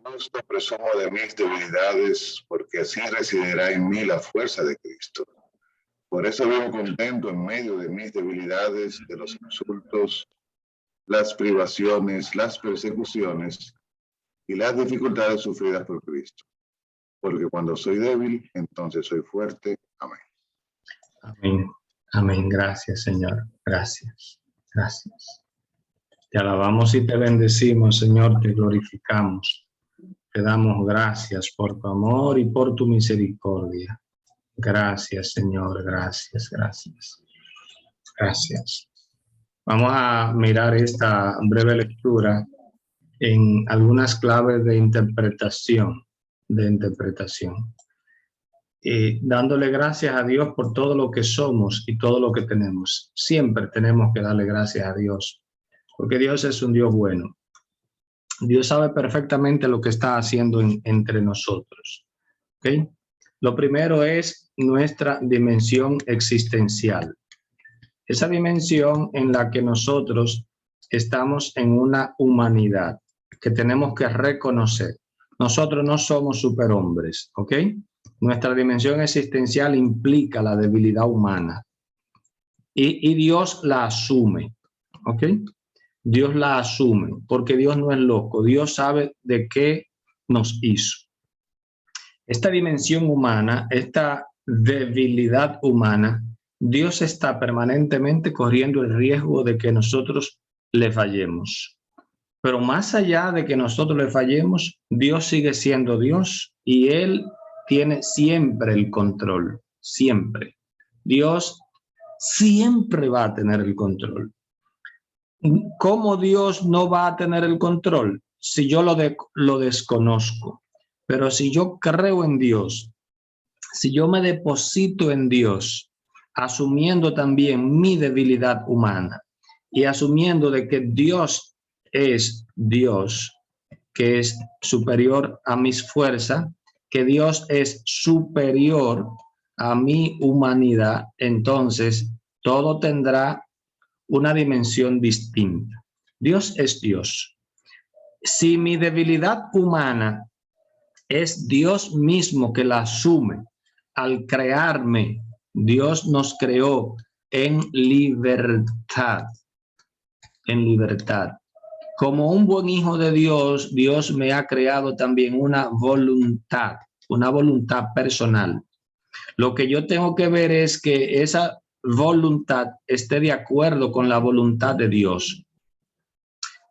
gusto presumo de mis debilidades, porque así residirá en mí la fuerza de Cristo. Por eso vivo contento en medio de mis debilidades, de los insultos, las privaciones, las persecuciones y las dificultades sufridas por Cristo. Porque cuando soy débil, entonces soy fuerte. Amén. Amén. Amén. Gracias, Señor. Gracias. Gracias. Te alabamos y te bendecimos, Señor. Te glorificamos. Te damos gracias por tu amor y por tu misericordia. Gracias, Señor. Gracias, gracias. Gracias. Vamos a mirar esta breve lectura en algunas claves de interpretación. Dándole gracias a Dios por todo lo que somos y todo lo que tenemos. Siempre tenemos que darle gracias a Dios, porque Dios es un Dios bueno. Dios sabe perfectamente lo que está haciendo entre nosotros. ¿Okay? Lo primero es nuestra dimensión existencial. Esa dimensión en la que nosotros estamos en una humanidad que tenemos que reconocer. Nosotros no somos superhombres, ¿ok? Nuestra dimensión existencial implica la debilidad humana y Dios la asume, ¿ok? Dios la asume porque Dios no es loco, Dios sabe de qué nos hizo. Esta dimensión humana, esta debilidad humana, Dios está permanentemente corriendo el riesgo de que nosotros le fallemos. Pero más allá de que nosotros le fallemos, Dios sigue siendo Dios y Él tiene siempre el control, siempre. Dios siempre va a tener el control. ¿Cómo Dios no va a tener el control? Si yo lo desconozco. Pero si yo creo en Dios, si yo me deposito en Dios, asumiendo también mi debilidad humana y asumiendo de que Dios es Dios, que es superior a mis fuerzas, que Dios es superior a mi humanidad, entonces todo tendrá una dimensión distinta. Dios es Dios. Si mi debilidad humana es Dios mismo que la asume al crearme, Dios nos creó en libertad, en libertad. Como un buen hijo de Dios, Dios me ha creado también una voluntad personal. Lo que yo tengo que ver es que esa voluntad esté de acuerdo con la voluntad de Dios.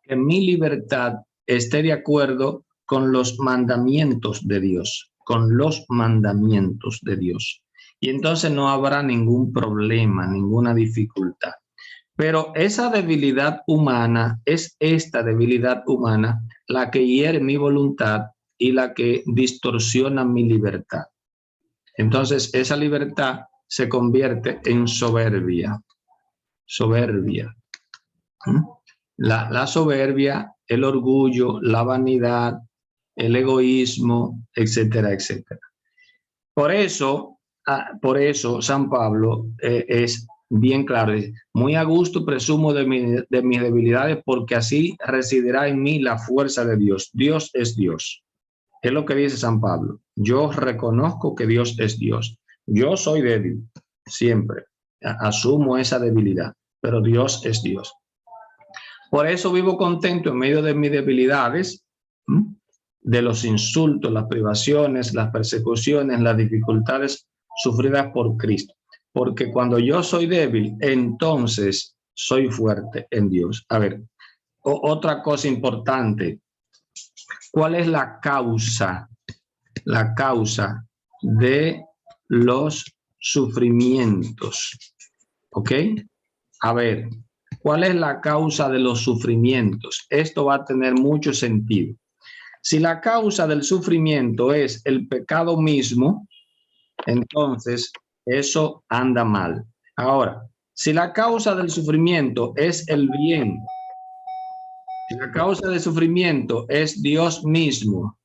Que mi libertad esté de acuerdo con los mandamientos de Dios, con los mandamientos de Dios. Y entonces no habrá ningún problema, ninguna dificultad. Pero esa debilidad humana, es esta debilidad humana la que hiere mi voluntad y la que distorsiona mi libertad. Entonces esa libertad se convierte en soberbia. Soberbia. La soberbia, el orgullo, la vanidad, el egoísmo, etcétera, etcétera. Por eso San Pablo es bien claro. Muy a gusto presumo de mis debilidades porque así residirá en mí la fuerza de Dios. Dios es Dios. Es lo que dice San Pablo. Yo reconozco que Dios es Dios. Yo soy débil, siempre. Asumo esa debilidad, pero Dios es Dios. Por eso vivo contento en medio de mis debilidades, de los insultos, las privaciones, las persecuciones, las dificultades sufridas por Cristo. Porque cuando yo soy débil, entonces soy fuerte en Dios. A ver, otra cosa importante. ¿Cuál es la causa? La causa de los sufrimientos. ¿Ok? A ver, ¿cuál es la causa de los sufrimientos? Esto va a tener mucho sentido. Si la causa del sufrimiento es el pecado mismo, entonces eso anda mal. Ahora, si la causa del sufrimiento es el bien, si la causa del sufrimiento es Dios mismo,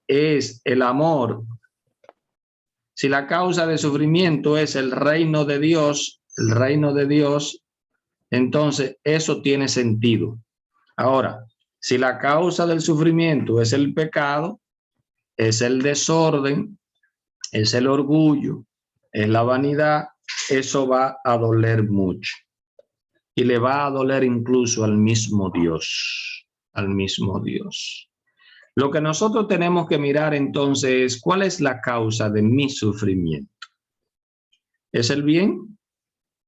es el amor, si la causa del sufrimiento es el reino de Dios, entonces eso tiene sentido. Ahora, Si la causa del sufrimiento es el pecado, es el desorden, es el orgullo, es la vanidad, eso va a doler mucho. Y le va a doler incluso al mismo Dios, al mismo Dios. Lo que nosotros tenemos que mirar entonces es cuál es la causa de mi sufrimiento. ¿Es el bien?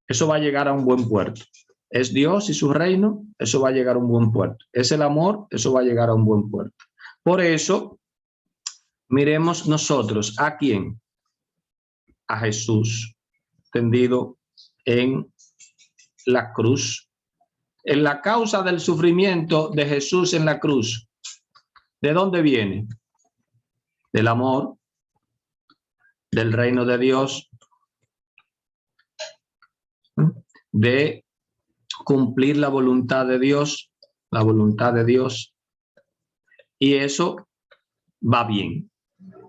Eso va a llegar a un buen puerto. ¿Es Dios y su reino? Eso va a llegar a un buen puerto. ¿Es el amor? Eso va a llegar a un buen puerto. Por eso, miremos nosotros a quién. A Jesús tendido en la cruz. En la causa del sufrimiento de Jesús en la cruz, ¿de dónde viene? Del amor, del reino de Dios, de cumplir la voluntad de Dios, y eso va bien.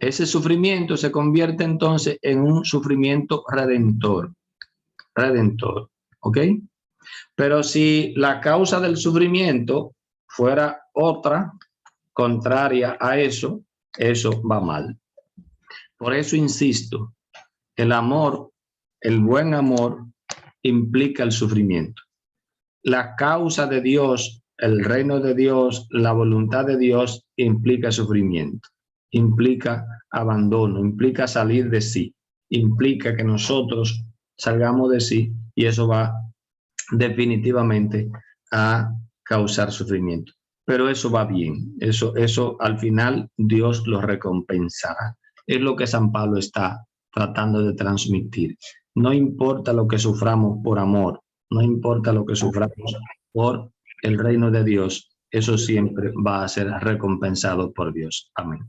Ese sufrimiento se convierte entonces en un sufrimiento redentor, ¿ok? Pero si la causa del sufrimiento fuera otra, contraria a eso, eso va mal. Por eso insisto, el amor, el buen amor, implica el sufrimiento. La causa de Dios, el reino de Dios, la voluntad de Dios implica sufrimiento, implica abandono, implica salir de sí, implica que nosotros salgamos de sí y eso va definitivamente a causar sufrimiento. Pero eso va bien, eso al final Dios lo recompensará. Es lo que San Pablo está tratando de transmitir. No importa lo que suframos por amor, no importa lo que suframos por el reino de Dios, eso siempre va a ser recompensado por Dios. Amén.